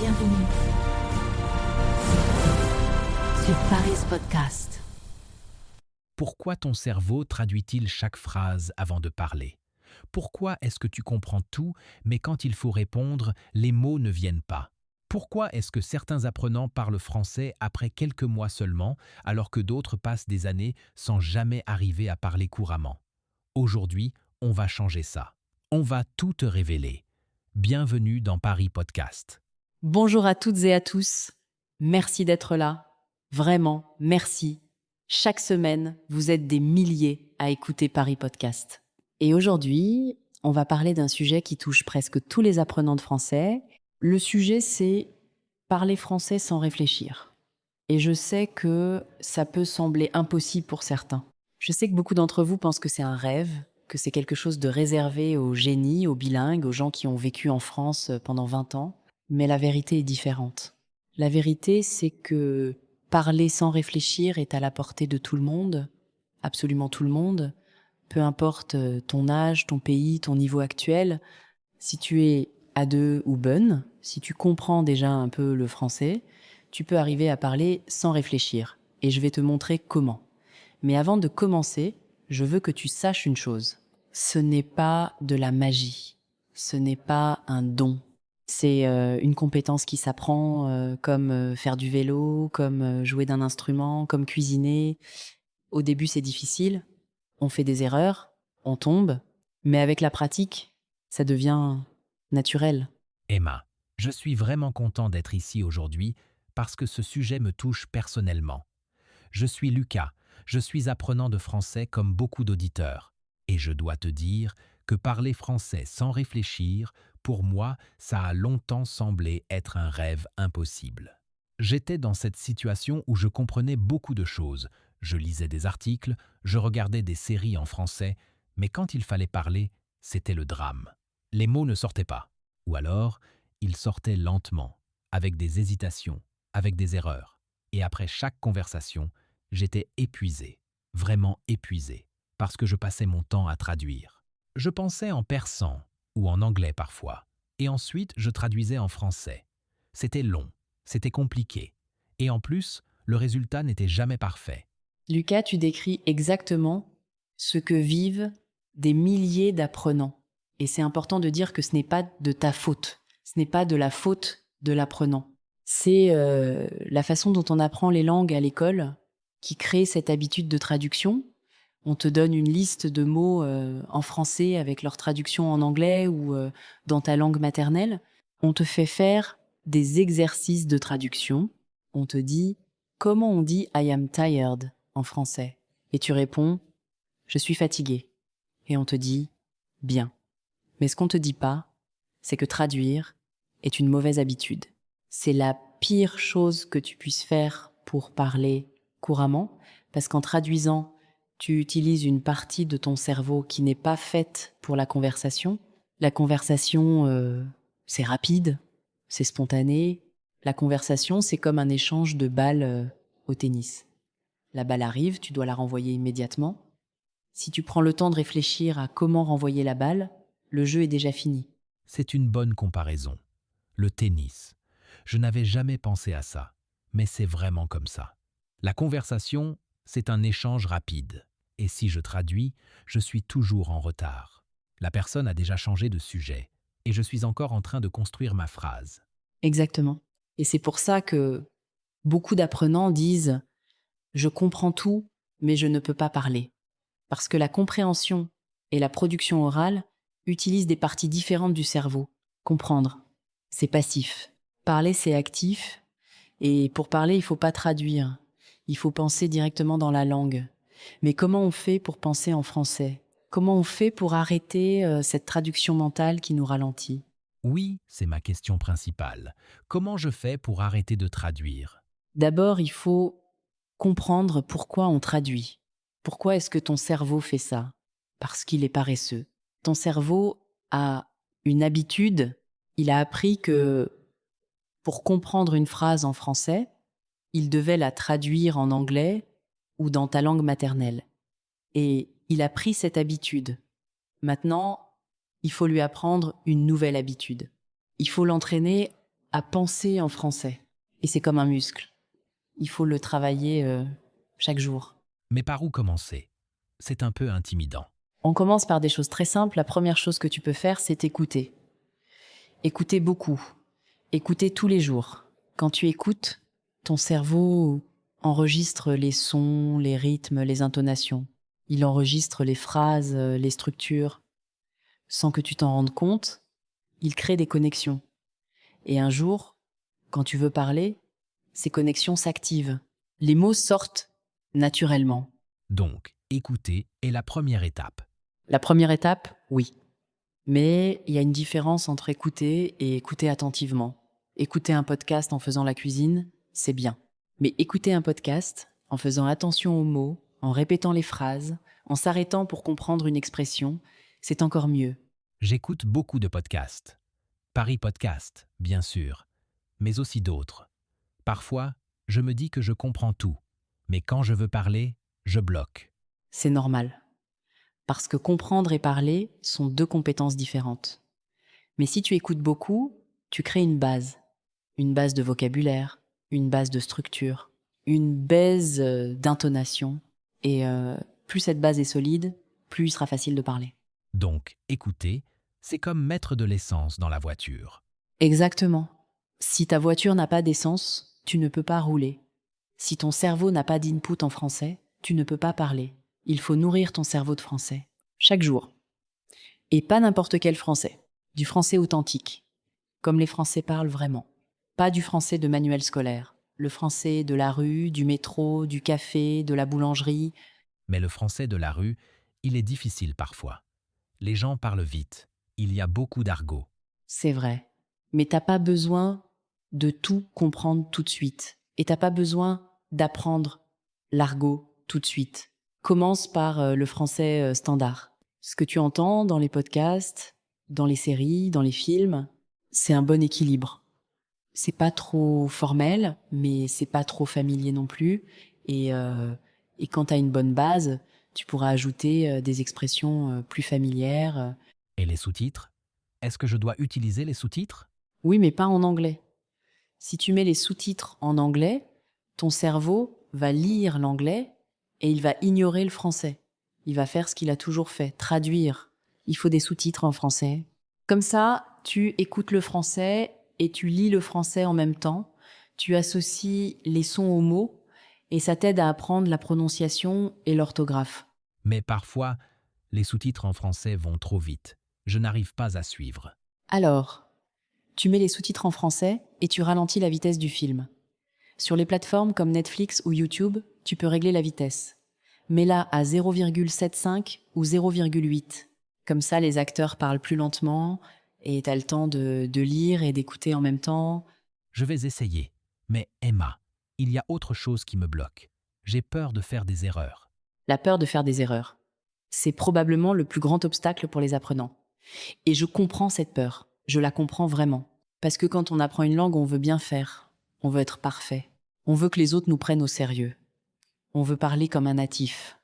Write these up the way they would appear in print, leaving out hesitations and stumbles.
Bienvenue sur Paris Podcast. Pourquoi ton cerveau traduit-il chaque phrase avant de parler? Pourquoi est-ce que tu comprends tout, mais quand il faut répondre, les mots ne viennent pas? Pourquoi est-ce que certains apprenants parlent français après quelques mois seulement, alors que d'autres passent des années sans jamais arriver à parler couramment? Aujourd'hui, on va changer ça. On va tout te révéler. Bienvenue dans Paris Podcast. Bonjour à toutes et à tous. Merci d'être là. Vraiment, merci. Chaque semaine, vous êtes des milliers à écouter Paris Podcast. Et aujourd'hui, on va parler d'un sujet qui touche presque tous les apprenants de français. Le sujet, c'est parler français sans réfléchir. Et je sais que ça peut sembler impossible pour certains. Je sais que beaucoup d'entre vous pensent que c'est un rêve, que c'est quelque chose de réservé aux génies, aux bilingues, aux gens qui ont vécu en France pendant 20 ans. Mais la vérité est différente. La vérité, c'est que parler sans réfléchir est à la portée de tout le monde, absolument tout le monde, peu importe ton âge, ton pays, ton niveau actuel. Si tu es A2 ou bonne, si tu comprends déjà un peu le français, tu peux arriver à parler sans réfléchir. Et je vais te montrer comment. Mais avant de commencer, je veux que tu saches une chose. Ce n'est pas de la magie. Ce n'est pas un don. C'est une compétence qui s'apprend comme faire du vélo, comme jouer d'un instrument, comme cuisiner. Au début, c'est difficile. On fait des erreurs, on tombe. Mais avec la pratique, ça devient naturel. Emma, je suis vraiment content d'être ici aujourd'hui parce que ce sujet me touche personnellement. Je suis Lucas, je suis apprenant de français comme beaucoup d'auditeurs. Et je dois te dire que parler français sans réfléchir, pour moi, ça a longtemps semblé être un rêve impossible. J'étais dans cette situation où je comprenais beaucoup de choses. Je lisais des articles, je regardais des séries en français, mais quand il fallait parler, c'était le drame. Les mots ne sortaient pas. Ou alors, ils sortaient lentement, avec des hésitations, avec des erreurs. Et après chaque conversation, j'étais épuisé, vraiment épuisé, parce que je passais mon temps à traduire. Je pensais en persan, ou en anglais parfois, et ensuite je traduisais en français. C'était long, c'était compliqué, et en plus, le résultat n'était jamais parfait. Lucas, tu décris exactement ce que vivent des milliers d'apprenants. Et c'est important de dire que ce n'est pas de ta faute. Ce n'est pas de la faute de l'apprenant. C'est la façon dont on apprend les langues à l'école qui crée cette habitude de traduction. On te donne une liste de mots en français avec leur traduction en anglais ou dans ta langue maternelle. On te fait faire des exercices de traduction. On te dit comment on dit I am tired en français. Et tu réponds je suis fatigué. Et on te dit bien. Mais ce qu'on te dit pas, c'est que traduire est une mauvaise habitude. C'est la pire chose que tu puisses faire pour parler couramment, parce qu'en traduisant, tu utilises une partie de ton cerveau qui n'est pas faite pour la conversation. La conversation, c'est rapide, c'est spontané. La conversation, c'est comme un échange de balles au tennis. La balle arrive, tu dois la renvoyer immédiatement. Si tu prends le temps de réfléchir à comment renvoyer la balle, le jeu est déjà fini. C'est une bonne comparaison. Le tennis. Je n'avais jamais pensé à ça, mais c'est vraiment comme ça. La conversation, c'est un échange rapide. Et si je traduis, je suis toujours en retard. La personne a déjà changé de sujet, et je suis encore en train de construire ma phrase. Exactement. Et c'est pour ça que beaucoup d'apprenants disent « je comprends tout, mais je ne peux pas parler ». Parce que la compréhension et la production orale utilisent des parties différentes du cerveau. Comprendre, c'est passif. Parler, c'est actif. Et pour parler, il ne faut pas traduire. Il faut penser directement dans la langue. Mais comment on fait pour penser en français? Comment on fait pour arrêter cette traduction mentale qui nous ralentit? Oui, c'est ma question principale. Comment je fais pour arrêter de traduire? D'abord, il faut comprendre pourquoi on traduit. Pourquoi est-ce que ton cerveau fait ça? Parce qu'il est paresseux. Ton cerveau a une habitude, il a appris que pour comprendre une phrase en français, il devait la traduire en anglais ou dans ta langue maternelle. Et il a pris cette habitude. Maintenant, il faut lui apprendre une nouvelle habitude. Il faut l'entraîner à penser en français. Et c'est comme un muscle. Il faut le travailler chaque jour. Mais par où commencer? C'est un peu intimidant. On commence par des choses très simples. La première chose que tu peux faire, c'est écouter. Écouter beaucoup. Écouter tous les jours. Quand tu écoutes, ton cerveau enregistre les sons, les rythmes, les intonations. Il enregistre les phrases, les structures. Sans que tu t'en rendes compte, il crée des connexions. Et un jour, quand tu veux parler, ces connexions s'activent. Les mots sortent naturellement. Donc, écouter est la première étape. La première étape, oui. Mais il y a une différence entre écouter et écouter attentivement. Écouter un podcast en faisant la cuisine, c'est bien. Mais écouter un podcast en faisant attention aux mots, en répétant les phrases, en s'arrêtant pour comprendre une expression, c'est encore mieux. J'écoute beaucoup de podcasts. Paris Podcast, bien sûr, mais aussi d'autres. Parfois, je me dis que je comprends tout, mais quand je veux parler, je bloque. C'est normal. Parce que comprendre et parler sont deux compétences différentes. Mais si tu écoutes beaucoup, tu crées une base. Une base de vocabulaire, une base de structure, une base d'intonation. Et plus cette base est solide, plus il sera facile de parler. Donc, écouter, c'est comme mettre de l'essence dans la voiture. Exactement. Si ta voiture n'a pas d'essence, tu ne peux pas rouler. Si ton cerveau n'a pas d'input en français, tu ne peux pas parler. Il faut nourrir ton cerveau de français. Chaque jour. Et pas n'importe quel français. Du français authentique. Comme les Français parlent vraiment. Pas du français de manuel scolaire. Le français de la rue, du métro, du café, de la boulangerie. Mais le français de la rue, il est difficile parfois. Les gens parlent vite. Il y a beaucoup d'argot. C'est vrai. Mais t'as pas besoin de tout comprendre tout de suite. Et t'as pas besoin d'apprendre l'argot tout de suite. Commence par le français standard. Ce que tu entends dans les podcasts, dans les séries, dans les films, c'est un bon équilibre. C'est pas trop formel, mais c'est pas trop familier non plus. Et quand t'as une bonne base, tu pourras ajouter des expressions plus familières. Et les sous-titres? Est-ce que je dois utiliser les sous-titres? Oui, mais pas en anglais. Si tu mets les sous-titres en anglais, ton cerveau va lire l'anglais et il va ignorer le français. Il va faire ce qu'il a toujours fait, traduire. Il faut des sous-titres en français. Comme ça, tu écoutes le français et tu lis le français en même temps. Tu associes les sons aux mots et ça t'aide à apprendre la prononciation et l'orthographe. Mais parfois, les sous-titres en français vont trop vite. Je n'arrive pas à suivre. Alors, tu mets les sous-titres en français et tu ralentis la vitesse du film. Sur les plateformes comme Netflix ou YouTube, tu peux régler la vitesse. Mets-la à 0,75 ou 0,8. Comme ça, les acteurs parlent plus lentement et t'as le temps de lire et d'écouter en même temps. Je vais essayer. Mais Emma, il y a autre chose qui me bloque. J'ai peur de faire des erreurs. La peur de faire des erreurs. C'est probablement le plus grand obstacle pour les apprenants. Et je comprends cette peur. Je la comprends vraiment. Parce que quand on apprend une langue, on veut bien faire. On veut être parfait. On veut que les autres nous prennent au sérieux. On veut parler comme un natif.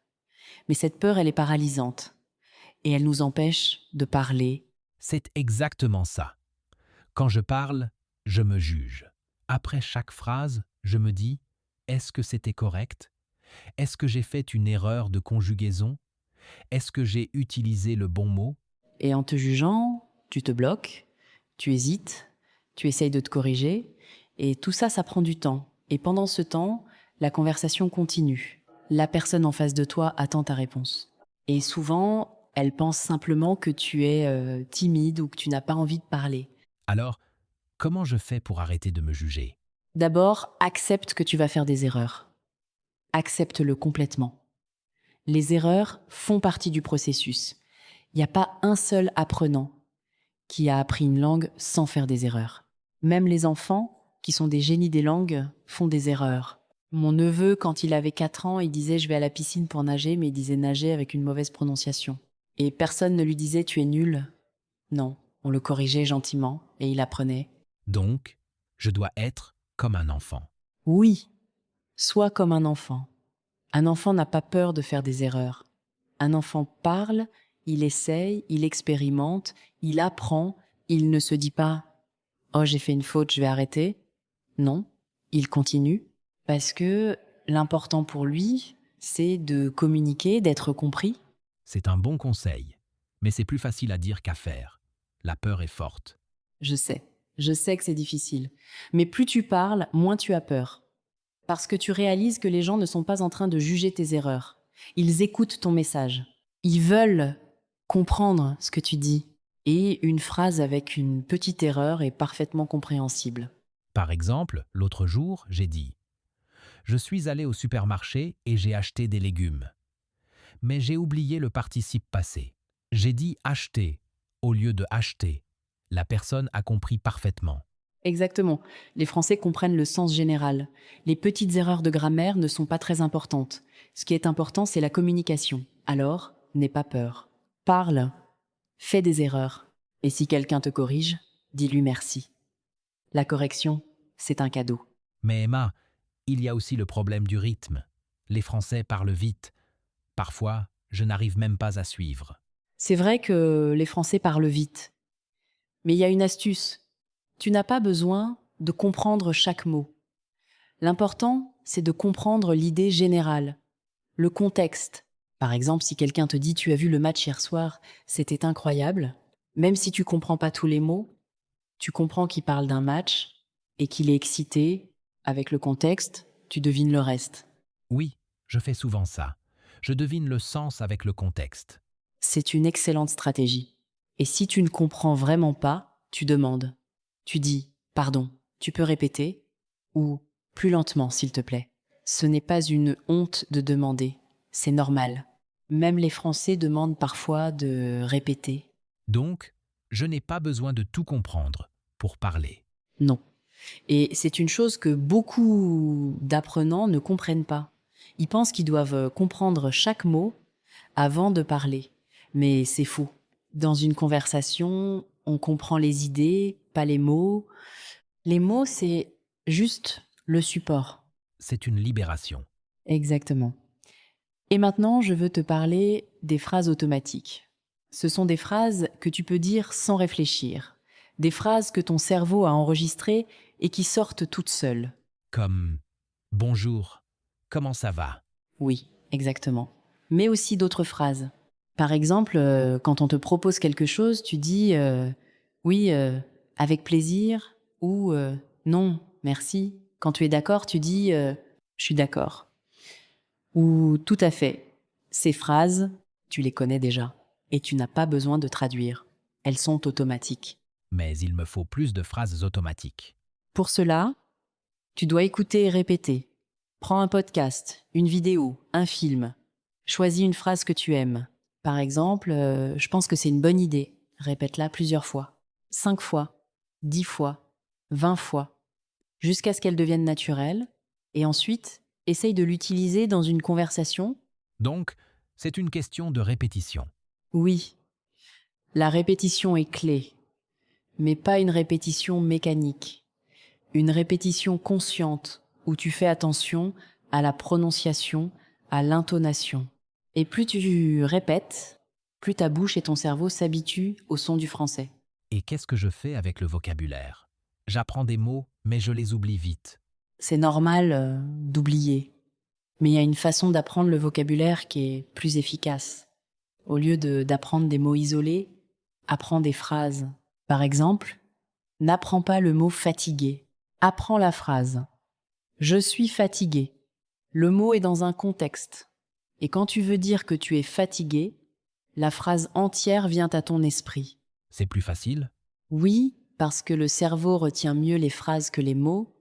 Mais cette peur, elle est paralysante. Et elle nous empêche de parler. C'est exactement ça. Quand je parle, je me juge. Après chaque phrase, je me dis, est-ce que c'était correct? Est-ce que j'ai fait une erreur de conjugaison? Est-ce que j'ai utilisé le bon mot? Et en te jugeant, tu te bloques, tu hésites, tu essayes de te corriger. Et tout ça, ça prend du temps. Et pendant ce temps, la conversation continue. La personne en face de toi attend ta réponse. Et souvent, elle pense simplement que tu es timide ou que tu n'as pas envie de parler. Alors, comment je fais pour arrêter de me juger? D'abord, accepte que tu vas faire des erreurs. Accepte-le complètement. Les erreurs font partie du processus. Il n'y a pas un seul apprenant qui a appris une langue sans faire des erreurs. Même les enfants, qui sont des génies des langues, font des erreurs. Mon neveu, quand il avait 4 ans, il disait « je vais à la piscine pour nager », mais il disait nager avec une mauvaise prononciation. Et personne ne lui disait « tu es nul ». Non, on le corrigeait gentiment et il apprenait. Donc, je dois être comme un enfant. Oui, sois comme un enfant. Un enfant n'a pas peur de faire des erreurs. Un enfant parle, il essaye, il expérimente, il apprend, il ne se dit pas Oh, j'ai fait une faute, je vais arrêter. Non, il continue parce que l'important pour lui, c'est de communiquer, d'être compris. C'est un bon conseil, mais c'est plus facile à dire qu'à faire. La peur est forte. Je sais que c'est difficile. Mais plus tu parles, moins tu as peur. Parce que tu réalises que les gens ne sont pas en train de juger tes erreurs. Ils écoutent ton message. Ils veulent comprendre ce que tu dis. Et une phrase avec une petite erreur est parfaitement compréhensible. Par exemple, l'autre jour, j'ai dit « Je suis allé au supermarché et j'ai acheté des légumes. » Mais j'ai oublié le participe passé. J'ai dit « acheter » au lieu de « acheter ». La personne a compris parfaitement. Exactement. Les Français comprennent le sens général. Les petites erreurs de grammaire ne sont pas très importantes. Ce qui est important, c'est la communication. Alors, n'aie pas peur. Parle. Fais des erreurs. Et si quelqu'un te corrige, dis-lui merci. La correction, c'est un cadeau. Mais Emma, il y a aussi le problème du rythme. Les Français parlent vite. Parfois, je n'arrive même pas à suivre. C'est vrai que les Français parlent vite. Mais il y a une astuce. Tu n'as pas besoin de comprendre chaque mot. L'important, c'est de comprendre l'idée générale, le contexte. Par exemple, si quelqu'un te dit «Tu as vu le match hier soir, c'était incroyable», même si tu comprends pas tous les mots, tu comprends qu'il parle d'un match et qu'il est excité. Avec le contexte, tu devines le reste. Oui, je fais souvent ça. Je devine le sens avec le contexte. C'est une excellente stratégie. Et si tu ne comprends vraiment pas, tu demandes. Tu dis «Pardon, tu peux répéter?» ou «Plus lentement, s'il te plaît». Ce n'est pas une honte de demander, c'est normal. Même les Français demandent parfois de répéter. Donc, je n'ai pas besoin de tout comprendre pour parler. Non. Et c'est une chose que beaucoup d'apprenants ne comprennent pas. Ils pensent qu'ils doivent comprendre chaque mot avant de parler. Mais c'est faux. Dans une conversation, on comprend les idées, pas les mots. Les mots, c'est juste le support. C'est une libération. Exactement. Et maintenant, je veux te parler des phrases automatiques. Ce sont des phrases que tu peux dire sans réfléchir. Des phrases que ton cerveau a enregistrées et qui sortent toutes seules. Comme « Bonjour, comment ça va ?» Oui, exactement. Mais aussi d'autres phrases. Par exemple, quand on te propose quelque chose, tu dis oui, avec plaisir ou non, merci. Quand tu es d'accord, tu dis je suis d'accord. Ou tout à fait. Ces phrases, tu les connais déjà et tu n'as pas besoin de traduire. Elles sont automatiques. Mais il me faut plus de phrases automatiques. Pour cela, tu dois écouter et répéter. Prends un podcast, une vidéo, un film. Choisis une phrase que tu aimes. Par exemple, je pense que c'est une bonne idée. Répète-la plusieurs fois. 5 fois, 10 fois, 20 fois, jusqu'à ce qu'elle devienne naturelle. Et ensuite, essaye de l'utiliser dans une conversation. Donc, c'est une question de répétition. Oui, la répétition est clé, mais pas une répétition mécanique. Une répétition consciente où tu fais attention à la prononciation, à l'intonation. Et plus tu répètes, plus ta bouche et ton cerveau s'habituent au son du français. Et qu'est-ce que je fais avec le vocabulaire? J'apprends des mots, mais je les oublie vite. C'est normal d'oublier, mais il y a une façon d'apprendre le vocabulaire qui est plus efficace. Au lieu d'apprendre des mots isolés, apprends des phrases. Par exemple, n'apprends pas le mot fatigué. Apprends la phrase. Je suis fatigué. Le mot est dans un contexte. Et quand tu veux dire que tu es fatigué, la phrase entière vient à ton esprit. C'est plus facile? Oui, parce que le cerveau retient mieux les phrases que les mots,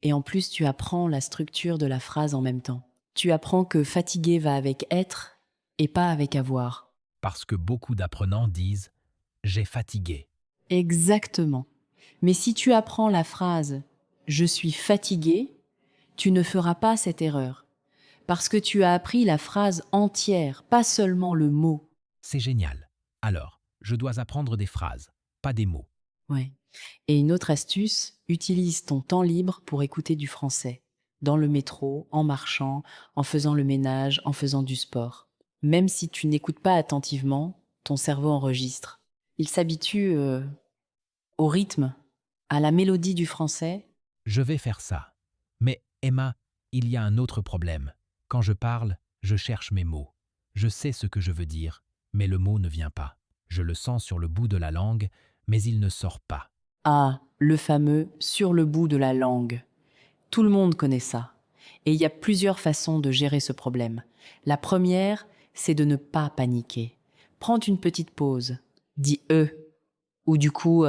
et en plus tu apprends la structure de la phrase en même temps. Tu apprends que fatigué va avec être et pas avec avoir. Parce que beaucoup d'apprenants disent « j'ai fatigué ». Exactement. Mais si tu apprends la phrase « je suis fatigué », tu ne feras pas cette erreur. Parce que tu as appris la phrase entière, pas seulement le mot. C'est génial. Alors, je dois apprendre des phrases, pas des mots. Ouais. Et une autre astuce, utilise ton temps libre pour écouter du français. Dans le métro, en marchant, en faisant le ménage, en faisant du sport. Même si tu n'écoutes pas attentivement, ton cerveau enregistre. Il s'habitue au rythme à la mélodie du français. Je vais faire ça. Mais Emma, il y a un autre problème. Quand je parle, je cherche mes mots. Je sais ce que je veux dire, mais le mot ne vient pas. Je le sens sur le bout de la langue, mais il ne sort pas. Ah, le fameux sur le bout de la langue. Tout le monde connaît ça. Et il y a plusieurs façons de gérer ce problème. La première, c'est de ne pas paniquer. Prends une petite pause. Dis ou du coup,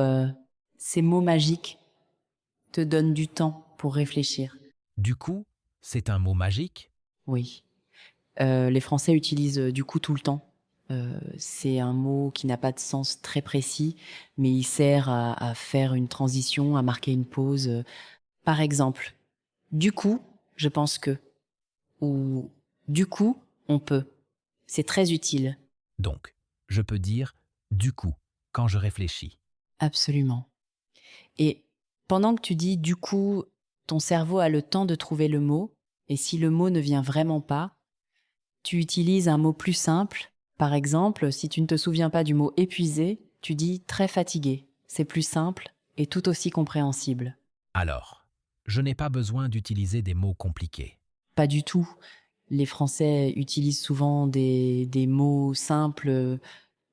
ces mots magiques te donnent du temps pour réfléchir. Du coup, c'est un mot magique? Oui. Les Français utilisent du coup tout le temps. C'est un mot qui n'a pas de sens très précis, mais il sert à faire une transition, à marquer une pause. Par exemple, du coup, je pense que, ou du coup, on peut. C'est très utile. Donc, je peux dire « du coup » quand je réfléchis. Absolument. Et pendant que tu dis du coup, ton cerveau a le temps de trouver le mot, et si le mot ne vient vraiment pas, tu utilises un mot plus simple. Par exemple, si tu ne te souviens pas du mot épuisé, tu dis très fatigué. C'est plus simple et tout aussi compréhensible. Alors, je n'ai pas besoin d'utiliser des mots compliqués. Pas du tout. Les Français utilisent souvent des mots simples.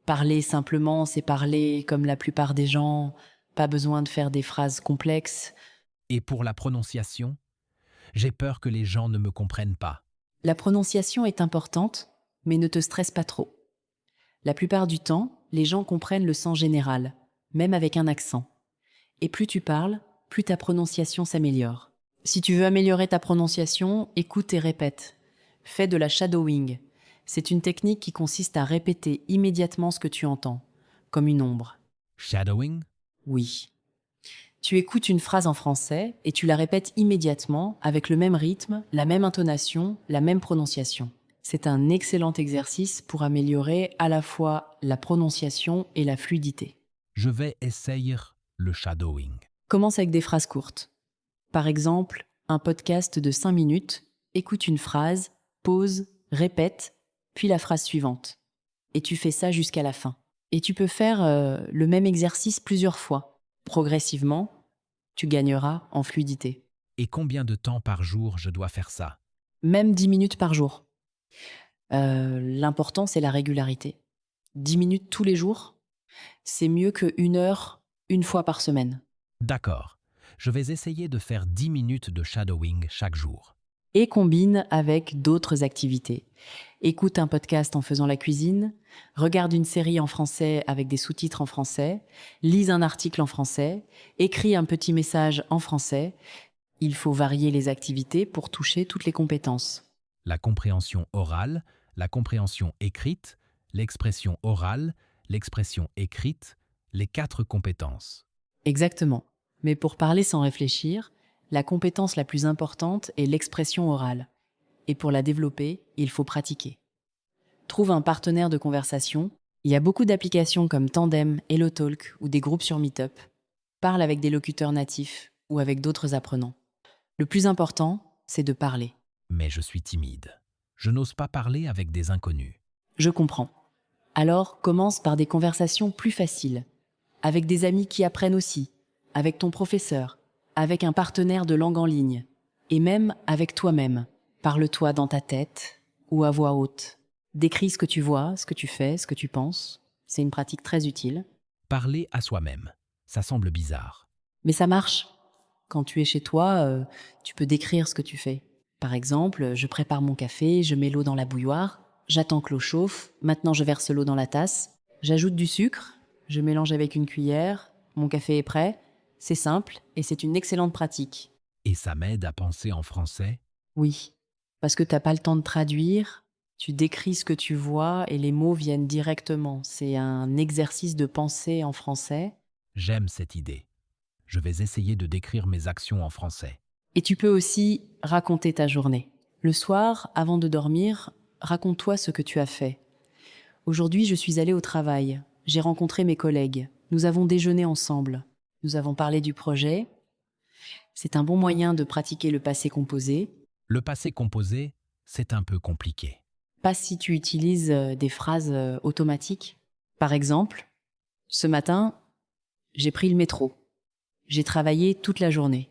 Parler simplement, c'est parler comme la plupart des gens. Pas besoin de faire des phrases complexes. Et pour la prononciation, j'ai peur que les gens ne me comprennent pas. La prononciation est importante, mais ne te stresse pas trop. La plupart du temps, les gens comprennent le sens général, même avec un accent. Et plus tu parles, plus ta prononciation s'améliore. Si tu veux améliorer ta prononciation, écoute et répète. Fais de la shadowing. C'est une technique qui consiste à répéter immédiatement ce que tu entends, comme une ombre. Shadowing? Oui. Tu écoutes une phrase en français et tu la répètes immédiatement avec le même rythme, la même intonation, la même prononciation. C'est un excellent exercice pour améliorer à la fois la prononciation et la fluidité. Je vais essayer le shadowing. Commence avec des phrases courtes. Par exemple, un podcast de 5 minutes, écoute une phrase, pause, répète, puis la phrase suivante. Et tu fais ça jusqu'à la fin. Et tu peux faire le même exercice plusieurs fois. Progressivement, tu gagneras en fluidité. Et combien de temps par jour je dois faire ça? Même 10 minutes par jour. L'important, c'est la régularité. 10 minutes tous les jours, c'est mieux que 1 heure une fois par semaine. D'accord. Je vais essayer de faire 10 minutes de shadowing chaque jour. Et combine avec d'autres activités. Écoute un podcast en faisant la cuisine, regarde une série en français avec des sous-titres en français, lis un article en français, écris un petit message en français. Il faut varier les activités pour toucher toutes les compétences. La compréhension orale, la compréhension écrite, l'expression orale, l'expression écrite, les 4 compétences. Exactement. Mais pour parler sans réfléchir, la compétence la plus importante est l'expression orale. Et pour la développer, il faut pratiquer. Trouve un partenaire de conversation. Il y a beaucoup d'applications comme Tandem, HelloTalk ou des groupes sur Meetup. Parle avec des locuteurs natifs ou avec d'autres apprenants. Le plus important, c'est de parler. Mais je suis timide. Je n'ose pas parler avec des inconnus. Je comprends. Alors, commence par des conversations plus faciles. Avec des amis qui apprennent aussi. Avec ton professeur. Avec un partenaire de langue en ligne. Et même avec toi-même. Parle-toi dans ta tête ou à voix haute. Décris ce que tu vois, ce que tu fais, ce que tu penses. C'est une pratique très utile. Parler à soi-même, ça semble bizarre. Mais ça marche. Quand tu es chez toi, tu peux décrire ce que tu fais. Par exemple, je prépare mon café, je mets l'eau dans la bouilloire, j'attends que l'eau chauffe, maintenant je verse l'eau dans la tasse, j'ajoute du sucre, je mélange avec une cuillère, mon café est prêt. C'est simple et c'est une excellente pratique. Et ça m'aide à penser en français? Oui, parce que t'as pas le temps de traduire, tu décris ce que tu vois et les mots viennent directement. C'est un exercice de pensée en français. J'aime cette idée. Je vais essayer de décrire mes actions en français. Et tu peux aussi raconter ta journée. Le soir, avant de dormir, raconte-toi ce que tu as fait. Aujourd'hui, je suis allée au travail. J'ai rencontré mes collègues. Nous avons déjeuné ensemble. Nous avons parlé du projet. C'est un bon moyen de pratiquer le passé composé. Le passé composé, c'est un peu compliqué. Pas si tu utilises des phrases automatiques. Par exemple, ce matin, j'ai pris le métro. j'ai travaillé toute la journée.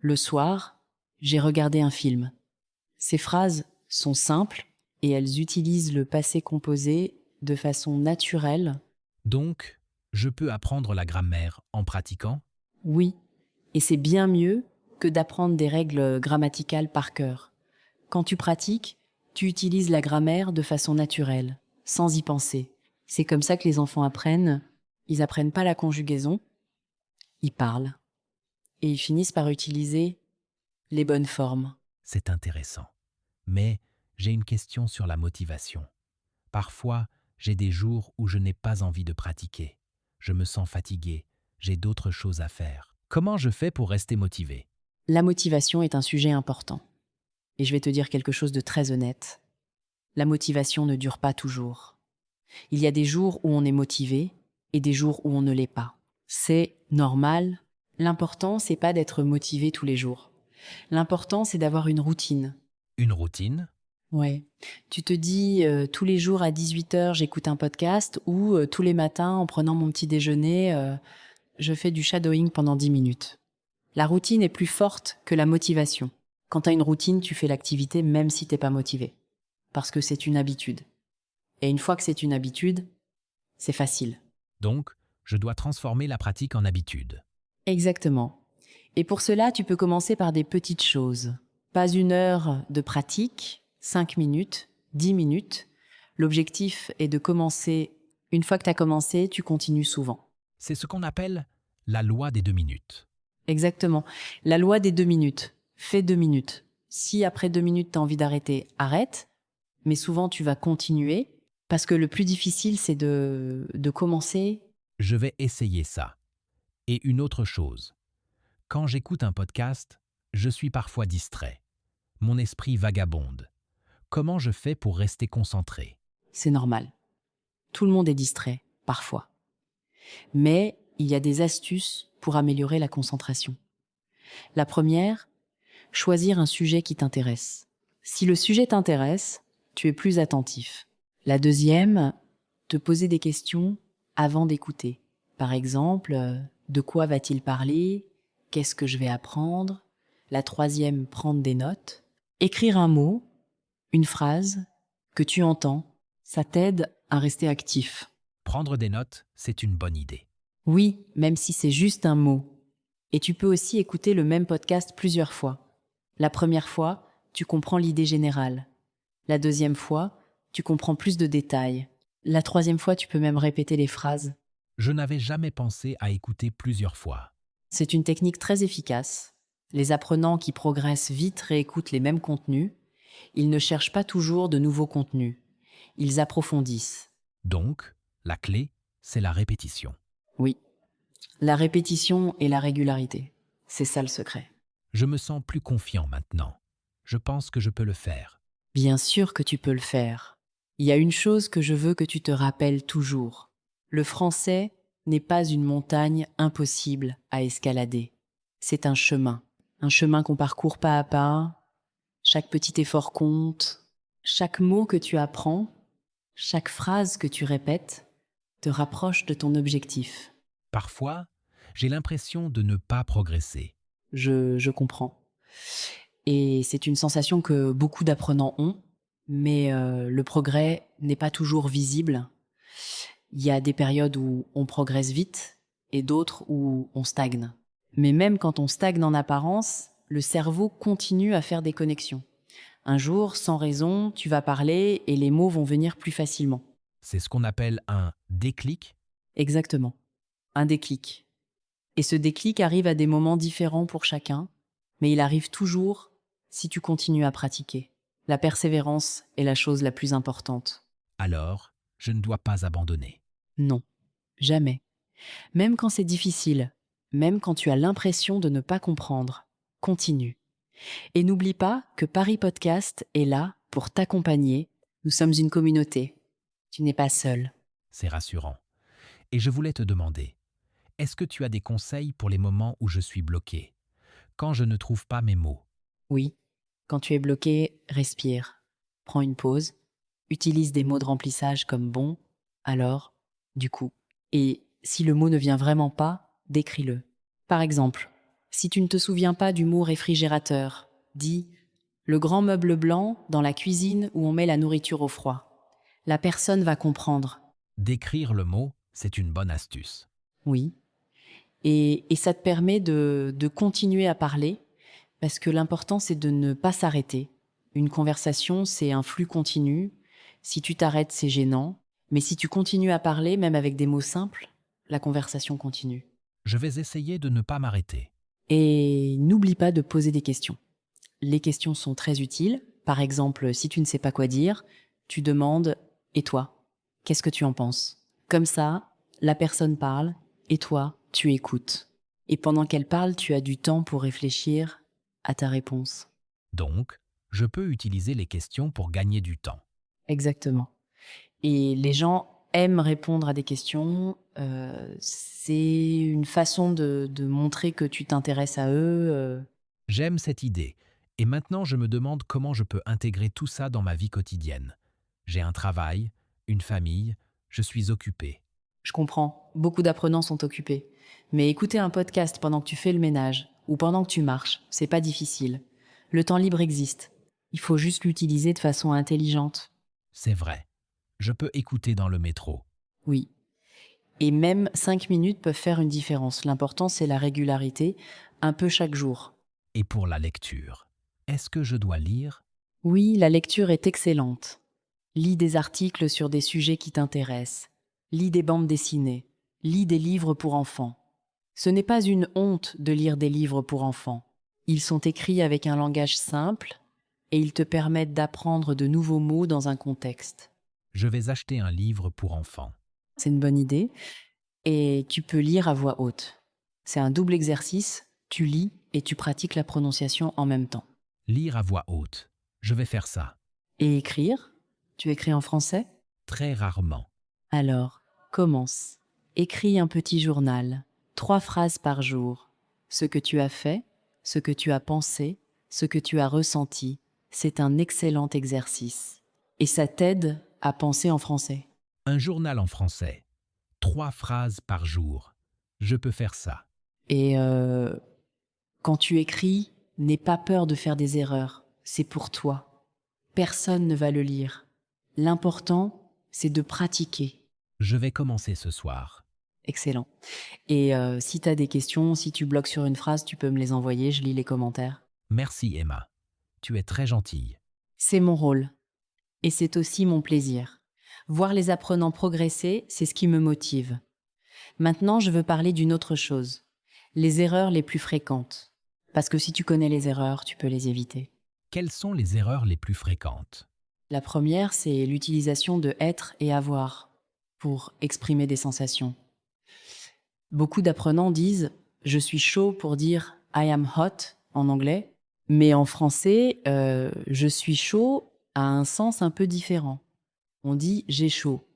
Le soir, j'ai regardé un film. Ces phrases sont simples et elles utilisent le passé composé de façon naturelle. Donc, je peux apprendre la grammaire en pratiquant? Oui, et c'est bien mieux que d'apprendre des règles grammaticales par cœur. Quand tu pratiques, tu utilises la grammaire de façon naturelle, sans y penser. C'est comme ça que les enfants apprennent. Ils apprennent pas la conjugaison, ils parlent. Et ils finissent par utiliser les bonnes formes. C'est intéressant. Mais j'ai une question sur la motivation. Parfois, j'ai des jours où je n'ai pas envie de pratiquer. Je me sens fatigué, j'ai d'autres choses à faire. Comment je fais pour rester motivé? La motivation est un sujet important. Et je vais te dire quelque chose de très honnête. La motivation ne dure pas toujours. Il y a des jours où on est motivé et des jours où on ne l'est pas. C'est normal. L'important, c'est pas d'être motivé tous les jours. L'important, c'est d'avoir une routine. Une routine? Ouais. Tu te dis tous les jours à 18h, j'écoute un podcast ou tous les matins en prenant mon petit déjeuner, je fais du shadowing pendant 10 minutes. La routine est plus forte que la motivation. Quand tu as une routine, tu fais l'activité même si t'es pas motivé. Parce que c'est une habitude. Et une fois que c'est une habitude, c'est facile. Donc, je dois transformer la pratique en habitude. Exactement. Et pour cela, tu peux commencer par des petites choses. Pas 1 heure de pratique, 5 minutes, 10 minutes. L'objectif est de commencer. Une fois que tu as commencé, tu continues souvent. C'est ce qu'on appelle la loi des 2 minutes. Exactement. La loi des 2 minutes. Fais 2 minutes. Si après 2 minutes, tu as envie d'arrêter, arrête. Mais souvent, tu vas continuer. Parce que le plus difficile, c'est de commencer. Je vais essayer ça. Et une autre chose. Quand j'écoute un podcast, je suis parfois distrait. Mon esprit vagabonde. Comment je fais pour rester concentré? C'est normal. Tout le monde est distrait, parfois. Mais il y a des astuces pour améliorer la concentration. La première, choisir un sujet qui t'intéresse. Si le sujet t'intéresse, tu es plus attentif. La deuxième, te poser des questions avant d'écouter. Par exemple, de quoi va-t-il parler? Qu'est-ce que je vais apprendre? La troisième, prendre des notes. Écrire un mot, une phrase que tu entends, ça t'aide à rester actif. Prendre des notes, c'est une bonne idée. Oui, même si c'est juste un mot. Et tu peux aussi écouter le même podcast plusieurs fois. La première fois, tu comprends l'idée générale. La deuxième fois, tu comprends plus de détails. La troisième fois, tu peux même répéter les phrases. Je n'avais jamais pensé à écouter plusieurs fois. C'est une technique très efficace. Les apprenants qui progressent vite réécoutent les mêmes contenus. Ils ne cherchent pas toujours de nouveaux contenus. Ils approfondissent. Donc, la clé, c'est la répétition. Oui. La répétition et la régularité. C'est ça le secret. Je me sens plus confiant maintenant. Je pense que je peux le faire. Bien sûr que tu peux le faire. Il y a une chose que je veux que tu te rappelles toujours. Le français n'est pas une montagne impossible à escalader. C'est un chemin qu'on parcourt pas à pas. Chaque petit effort compte. Chaque mot que tu apprends, chaque phrase que tu répètes, te rapproche de ton objectif. Parfois, j'ai l'impression de ne pas progresser. Je comprends. Et c'est une sensation que beaucoup d'apprenants ont, mais le progrès n'est pas toujours visible. Il y a des périodes où on progresse vite et d'autres où on stagne. Mais même quand on stagne en apparence, le cerveau continue à faire des connexions. Un jour, sans raison, tu vas parler et les mots vont venir plus facilement. C'est ce qu'on appelle un déclic. Exactement. Un déclic. Et ce déclic arrive à des moments différents pour chacun, mais il arrive toujours si tu continues à pratiquer. La persévérance est la chose la plus importante. Alors, je ne dois pas abandonner. Non, jamais. Même quand c'est difficile, même quand tu as l'impression de ne pas comprendre, continue. Et n'oublie pas que Paris Podcast est là pour t'accompagner. Nous sommes une communauté. Tu n'es pas seul. C'est rassurant. Et je voulais te demander, est-ce que tu as des conseils pour les moments où je suis bloqué, quand je ne trouve pas mes mots? Oui, quand tu es bloqué, respire. Prends une pause. Utilise des mots de remplissage comme bon, alors, du coup. Et si le mot ne vient vraiment pas, décris-le. Par exemple, si tu ne te souviens pas du mot réfrigérateur, dis « le grand meuble blanc dans la cuisine où on met la nourriture au froid ». La personne va comprendre. Décrire le mot, c'est une bonne astuce. Oui. Et ça te permet de continuer à parler, parce que l'important, c'est de ne pas s'arrêter. Une conversation, c'est un flux continu. Si tu t'arrêtes, c'est gênant. Mais si tu continues à parler, même avec des mots simples, la conversation continue. Je vais essayer de ne pas m'arrêter. Et n'oublie pas de poser des questions. Les questions sont très utiles. Par exemple, si tu ne sais pas quoi dire, tu demandes « Et toi ? Qu'est-ce que tu en penses ?» Comme ça, la personne parle et toi, tu écoutes. Et pendant qu'elle parle, tu as du temps pour réfléchir à ta réponse. Donc, je peux utiliser les questions pour gagner du temps. Exactement. Et les gens aiment répondre à des questions. C'est une façon de montrer que tu t'intéresses à eux. J'aime cette idée. Et maintenant, je me demande comment je peux intégrer tout ça dans ma vie quotidienne. J'ai un travail, une famille, je suis occupé. Je comprends, beaucoup d'apprenants sont occupés. Mais écouter un podcast pendant que tu fais le ménage ou pendant que tu marches, c'est pas difficile. Le temps libre existe. Il faut juste l'utiliser de façon intelligente. C'est vrai. Je peux écouter dans le métro. Oui. Et même 5 minutes peuvent faire une différence. L'important, c'est la régularité, un peu chaque jour. Et pour la lecture, est-ce que je dois lire? Oui, la lecture est excellente. Lis des articles sur des sujets qui t'intéressent. Lis des bandes dessinées. Lis des livres pour enfants. Ce n'est pas une honte de lire des livres pour enfants. Ils sont écrits avec un langage simple et ils te permettent d'apprendre de nouveaux mots dans un contexte. Je vais acheter un livre pour enfants. C'est une bonne idée. Et tu peux lire à voix haute. C'est un double exercice. Tu lis et tu pratiques la prononciation en même temps. Lire à voix haute. Je vais faire ça. Et écrire? Tu écris en français? Très rarement. Alors, commence. Écris un petit journal. 3 phrases par jour. Ce que tu as fait, ce que tu as pensé, ce que tu as ressenti. C'est un excellent exercice. Et ça t'aide à penser en français. Un journal en français. 3 phrases par jour. Je peux faire ça. Et quand tu écris, n'aie pas peur de faire des erreurs. C'est pour toi. Personne ne va le lire. L'important, c'est de pratiquer. Je vais commencer ce soir. Excellent. Et si tu as des questions, si tu bloques sur une phrase, tu peux me les envoyer, je lis les commentaires. Merci Emma. Tu es très gentille. C'est mon rôle. Et c'est aussi mon plaisir. Voir les apprenants progresser, c'est ce qui me motive. Maintenant, je veux parler d'une autre chose. Les erreurs les plus fréquentes. Parce que si tu connais les erreurs, tu peux les éviter. Quelles sont les erreurs les plus fréquentes? La première, c'est l'utilisation de être et avoir pour exprimer des sensations. Beaucoup d'apprenants disent « je suis chaud » pour dire « I am hot » en anglais, mais en français, je suis chaud a un sens un peu différent. On dit « j'ai chaud »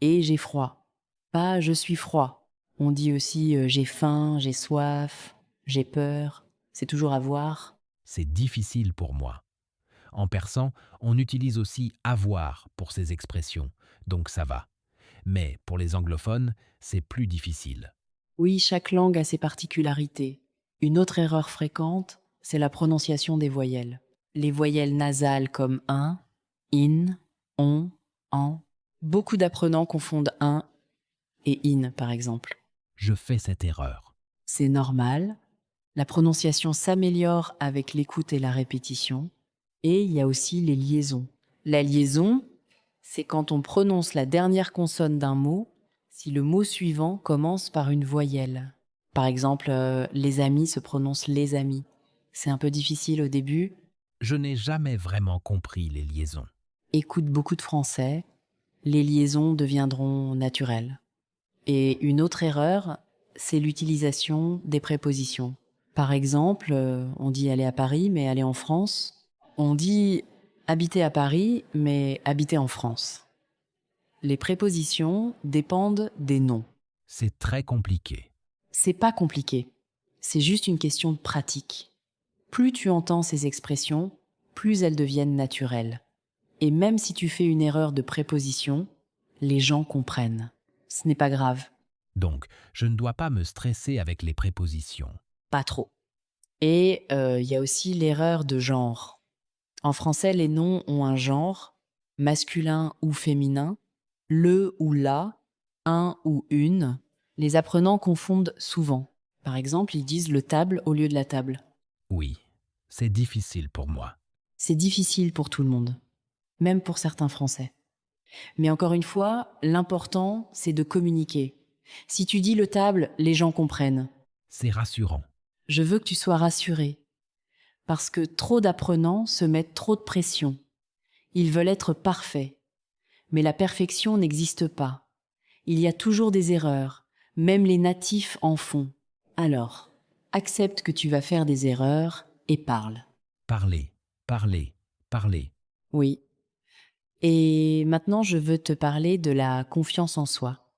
et « j'ai froid », pas « je suis froid ». On dit aussi « j'ai faim »,« j'ai soif »,« j'ai peur ». C'est toujours avoir. C'est difficile pour moi. En persan, on utilise aussi avoir pour ces expressions, donc ça va. Mais pour les anglophones, c'est plus difficile. Oui, chaque langue a ses particularités. Une autre erreur fréquente, c'est la prononciation des voyelles. Les voyelles nasales comme in, in, on, en. Beaucoup d'apprenants confondent un et in, par exemple. Je fais cette erreur. C'est normal. La prononciation s'améliore avec l'écoute et la répétition. Et il y a aussi les liaisons. La liaison, c'est quand on prononce la dernière consonne d'un mot si le mot suivant commence par une voyelle. Par exemple, les amis se prononcent les amis. C'est un peu difficile au début. Je n'ai jamais vraiment compris les liaisons. Écoute beaucoup de français, les liaisons deviendront naturelles. Et une autre erreur, c'est l'utilisation des prépositions. Par exemple, on dit aller à Paris, mais aller en France. On dit habiter à Paris, mais habiter en France. Les prépositions dépendent des noms. C'est très compliqué. C'est pas compliqué. C'est juste une question de pratique. Plus tu entends ces expressions, plus elles deviennent naturelles. Et même si tu fais une erreur de préposition, les gens comprennent. Ce n'est pas grave. Donc, je ne dois pas me stresser avec les prépositions. Pas trop. Et il y a aussi l'erreur de genre. En français, les noms ont un genre, masculin ou féminin, le ou la, un ou une. Les apprenants confondent souvent. Par exemple, ils disent le table au lieu de la table. Oui, c'est difficile pour moi. C'est difficile pour tout le monde, même pour certains Français. Mais encore une fois, l'important, c'est de communiquer. Si tu dis le table, les gens comprennent. C'est rassurant. Je veux que tu sois rassuré, parce que trop d'apprenants se mettent trop de pression. Ils veulent être parfaits. Mais la perfection n'existe pas. Il y a toujours des erreurs, même les natifs en font. Alors, accepte que tu vas faire des erreurs et parle. Parler, parler, parler. Oui. Et maintenant, je veux te parler de la confiance en soi.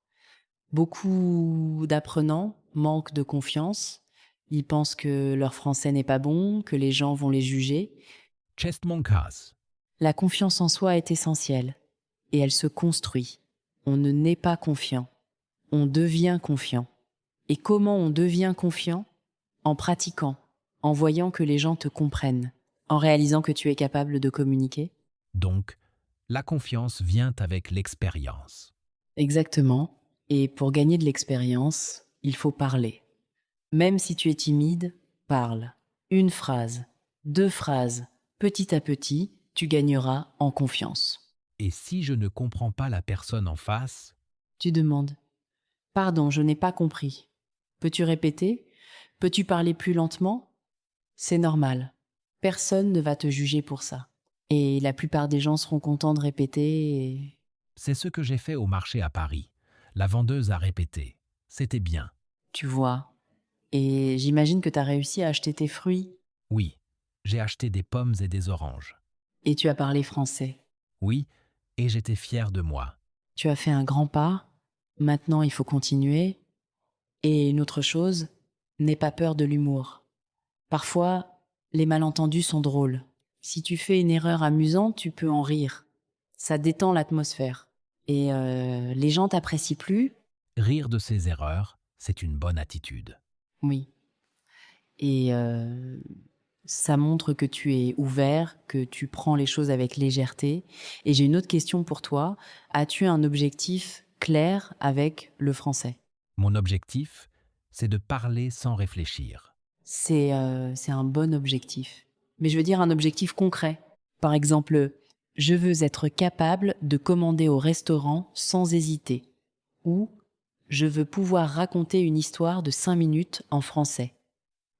Beaucoup d'apprenants manquent de confiance. Ils pensent que leur français n'est pas bon, que les gens vont les juger. Chest mon cas. La confiance en soi est essentielle et elle se construit. On ne naît pas confiant, on devient confiant. Et comment on devient confiant? En pratiquant, en voyant que les gens te comprennent, en réalisant que tu es capable de communiquer. Donc, la confiance vient avec l'expérience. Exactement. Et pour gagner de l'expérience, il faut parler. Même si tu es timide, parle. Une phrase, deux phrases, petit à petit, tu gagneras en confiance. Et si je ne comprends pas la personne en face, Tu demandes: pardon, je n'ai pas compris. Peux-tu répéter? Peux-tu parler plus lentement? C'est normal. Personne ne va te juger pour ça. Et la plupart des gens seront contents de répéter et... c'est ce que j'ai fait au marché à Paris. La vendeuse a répété. C'était bien. Tu vois. Et j'imagine que tu as réussi à acheter tes fruits Oui, j'ai acheté des pommes et des oranges. et tu as parlé français. Oui, et j'étais fier de moi. Tu as fait un grand pas. Maintenant, il faut continuer. Et une autre chose, n'aie pas peur de l'humour. Parfois, les malentendus sont drôles. Si tu fais une erreur amusante, tu peux en rire. Ça détend l'atmosphère. Et les gens t'apprécient plus. Rire de ses erreurs, c'est une bonne attitude. Oui. Et ça montre que tu es ouvert, que tu prends les choses avec légèreté. Et j'ai une autre question pour toi. As-tu un objectif clair avec le français? Mon objectif, c'est de parler sans réfléchir. C'est un bon objectif. Mais je veux dire un objectif concret. Par exemple, je veux être capable de commander au restaurant sans hésiter. Ou je veux pouvoir raconter une histoire de 5 minutes en français.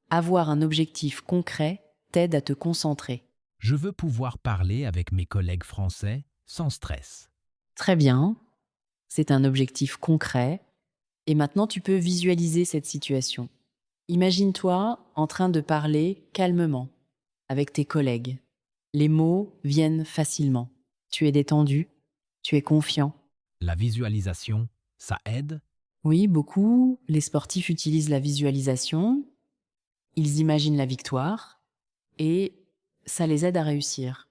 Avoir un objectif concret t'aide à te concentrer. Je veux pouvoir parler avec mes collègues français sans stress. Très bien, c'est un objectif concret. Et maintenant, tu peux visualiser cette situation. Imagine-toi en train de parler calmement avec tes collègues. Les mots viennent facilement. Tu es détendu, tu es confiant. La visualisation, ça aide. Oui, beaucoup, les sportifs utilisent la visualisation, ils imaginent la victoire et ça les aide à réussir.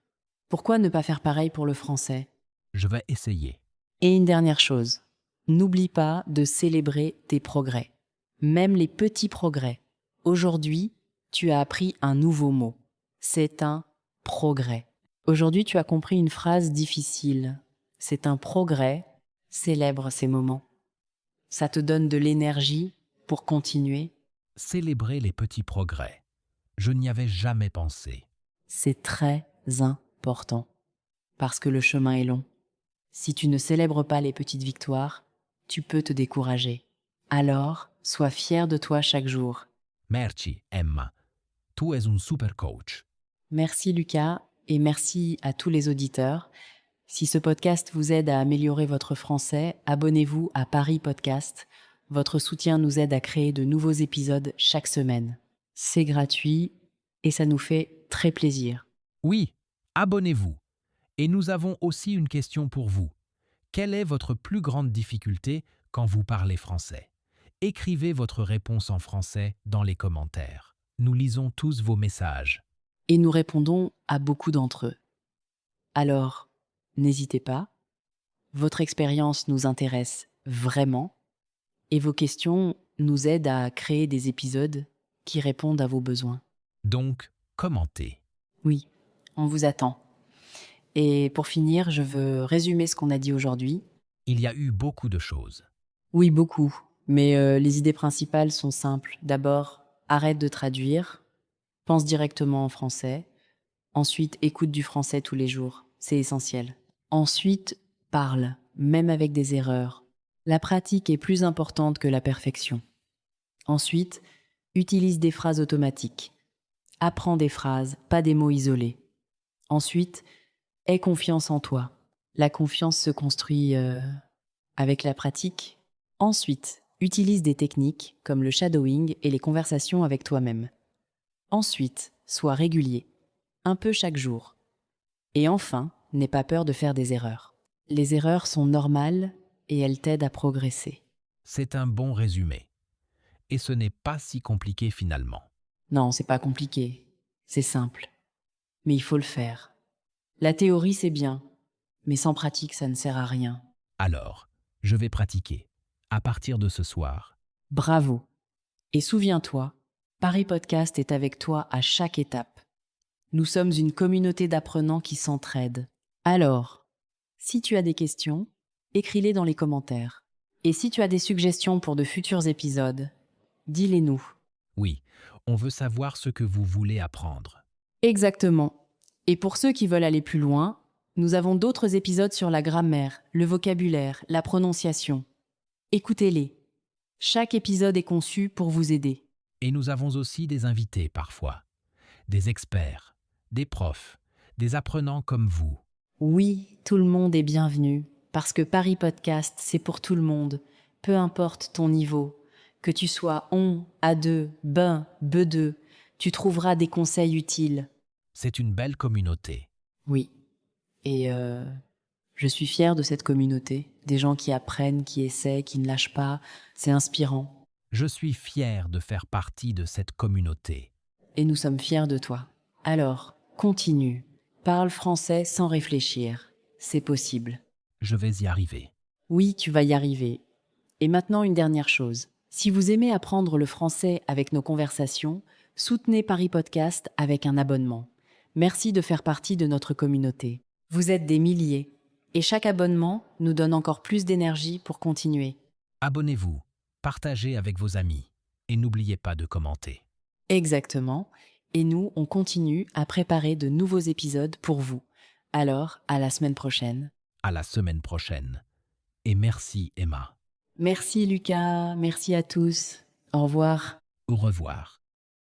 Pourquoi ne pas faire pareil pour le français? Je vais essayer. Et une dernière chose, n'oublie pas de célébrer tes progrès, même les petits progrès. Aujourd'hui, tu as appris un nouveau mot. C'est un progrès. Aujourd'hui, tu as compris une phrase difficile. C'est un progrès. Célèbre ces moments. Ça te donne de l'énergie pour continuer. Célébrer les petits progrès. Je n'y avais jamais pensé. C'est très important parce que le chemin est long. Si tu ne célèbres pas les petites victoires, tu peux te décourager. Alors, sois fier de toi chaque jour. Merci, Emma. Tu es un super coach. Merci Lucas et merci à tous les auditeurs. Si ce podcast vous aide à améliorer votre français, abonnez-vous à Paris Podcast. Votre soutien nous aide à créer de nouveaux épisodes chaque semaine. C'est gratuit et ça nous fait très plaisir. Oui, abonnez-vous. Et nous avons aussi une question pour vous. Quelle est votre plus grande difficulté quand vous parlez français? Écrivez votre réponse en français dans les commentaires. Nous lisons tous vos messages. Et nous répondons à beaucoup d'entre eux. Alors, n'hésitez pas. Votre expérience nous intéresse vraiment. Et vos questions nous aident à créer des épisodes qui répondent à vos besoins. Donc, commentez. Oui, on vous attend. Et pour finir, je veux résumer ce qu'on a dit aujourd'hui. Il y a eu beaucoup de choses. Oui, beaucoup. Mais les idées principales sont simples. D'abord, arrête de traduire. Pense directement en français. Ensuite, écoute du français tous les jours. C'est essentiel. Ensuite, parle, même avec des erreurs. La pratique est plus importante que la perfection. Ensuite, utilise des phrases automatiques. Apprends des phrases, pas des mots isolés. Ensuite, aie confiance en toi. La confiance se construit avec la pratique. Ensuite, utilise des techniques comme le shadowing et les conversations avec toi-même. Ensuite, sois régulier, un peu chaque jour. Et enfin, n'aie pas peur de faire des erreurs. Les erreurs sont normales et elles t'aident à progresser. C'est un bon résumé. Et ce n'est pas si compliqué finalement. Non, c'est pas compliqué, c'est simple. Mais il faut le faire. La théorie, c'est bien, mais sans pratique, ça ne sert à rien. Alors, je vais pratiquer. À partir de ce soir. Bravo. Et souviens-toi, Paris Podcast est avec toi à chaque étape. Nous sommes une communauté d'apprenants qui s'entraident. Alors, si tu as des questions, écris-les dans les commentaires. Et si tu as des suggestions pour de futurs épisodes, dis-les nous. Oui, on veut savoir ce que vous voulez apprendre. Exactement. Et pour ceux qui veulent aller plus loin, nous avons d'autres épisodes sur la grammaire, le vocabulaire, la prononciation. Écoutez-les. Chaque épisode est conçu pour vous aider. Et nous avons aussi des invités parfois. Des experts, des profs, des apprenants comme vous. Oui, tout le monde est bienvenu, parce que Paris Podcast, c'est pour tout le monde, peu importe ton niveau. Que tu sois on, A2, ben, B2, tu trouveras des conseils utiles. C'est une belle communauté. Oui. Et je suis fière de cette communauté, des gens qui apprennent, qui essaient, qui ne lâchent pas. C'est inspirant. Je suis fier de faire partie de cette communauté. Et nous sommes fiers de toi. Alors, continue. Parle français sans réfléchir. C'est possible. Je vais y arriver. Oui, tu vas y arriver. Et maintenant, une dernière chose. Si vous aimez apprendre le français avec nos conversations, soutenez Paris Podcast avec un abonnement. Merci de faire partie de notre communauté. Vous êtes des milliers. Et chaque abonnement nous donne encore plus d'énergie pour continuer. Abonnez-vous, partagez avec vos amis et n'oubliez pas de commenter. Exactement. Et nous, on continue à préparer de nouveaux épisodes pour vous. Alors, à la semaine prochaine. À la semaine prochaine. Et merci Emma. Merci Lucas, merci à tous. Au revoir. Au revoir.